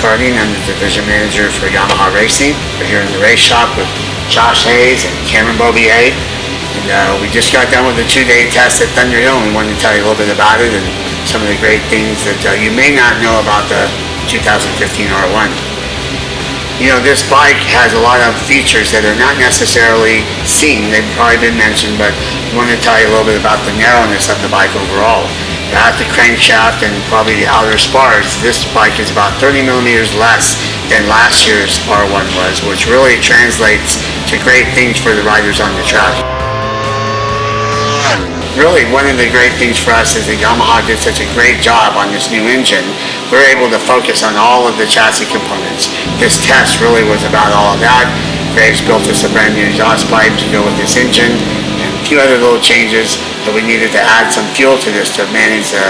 McCarty, and I'm the division manager for Yamaha Racing. We're here in the race shop with Josh Hayes and Cameron Beaubier. And we just got done with a 2-day test at Thunderhill, and we wanted to tell you a little bit about it and some of the great things that you may not know about the 2015 R1. You know, this bike has a lot of features that are not necessarily seen. They've probably been mentioned, but we want to tell you a little bit about the narrowness of the bike overall. At the crankshaft and probably the outer spars, this bike is about 30 millimeters less than last year's R1 was, which really translates to great things for the riders on the track. Really, one of the great things for us is that Yamaha did such a great job on this new engine. We're able to focus on all of the chassis components. This test really was about all of that. Graves built us a brand new exhaust pipe to go with this engine, and a few other little changes that we needed to add some fuel to this to manage the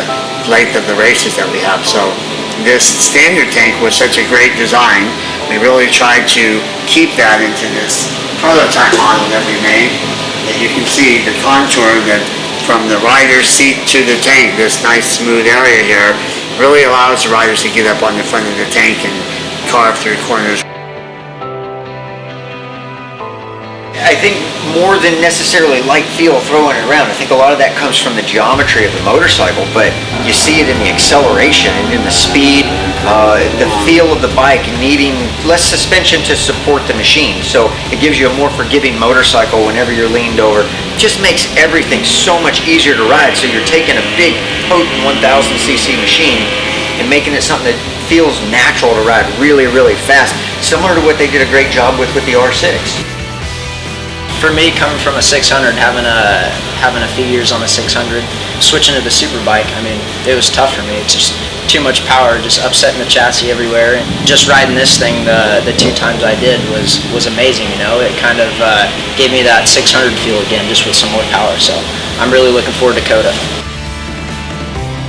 length of the races that we have. So this standard tank was such a great design. We really tried to keep that into this prototype model that we made. And you can see the contour that from the rider's seat to the tank, this nice smooth area here really allows the riders to get up on the front of the tank and carve through corners. I think more than necessarily light feel throwing it around, I think a lot of that comes from the geometry of the motorcycle, but you see it in the acceleration and in the speed, the feel of the bike needing less suspension to support the machine. So it gives you a more forgiving motorcycle whenever you're leaned over. It just makes everything so much easier to ride. So you're taking a big, potent 1000cc machine and making it something that feels natural to ride really, really fast, similar to what they did a great job with the R6. For me, coming from a 600, having a few years on the 600, switching to the Superbike, I mean, it was tough for me. It's just too much power, just upsetting the chassis everywhere. And just riding this thing the 2 times I did was amazing. You know, it kind of gave me that 600 feel again, just with some more power. So I'm really looking forward to COTA.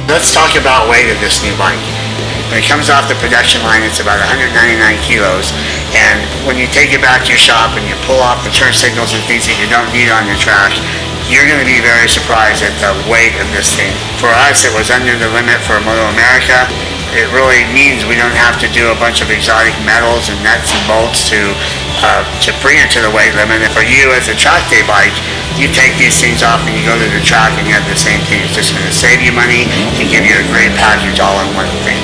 Let's talk about weight of this new bike. When it comes off the production line, it's about 199 kilos. And when you take it back to your shop and you pull off the turn signals and things that you don't need on your track, you're going to be very surprised at the weight of this thing. For us, it was under the limit for MotoAmerica. It really means we don't have to do a bunch of exotic metals and nuts and bolts to bring it to the weight limit. And for you as a track day bike, you take these things off and you go to the track and you have the same thing. It's just going to save you money and give you a great package all in one thing.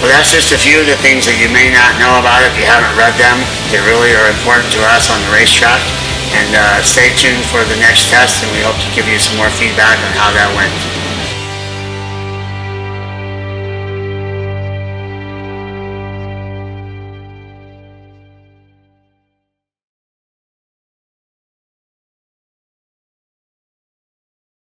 Well, that's just a few of the things that you may not know about if you haven't read them. They really are important to us on the racetrack. And stay tuned for the next test, and we hope to give you some more feedback on how that went.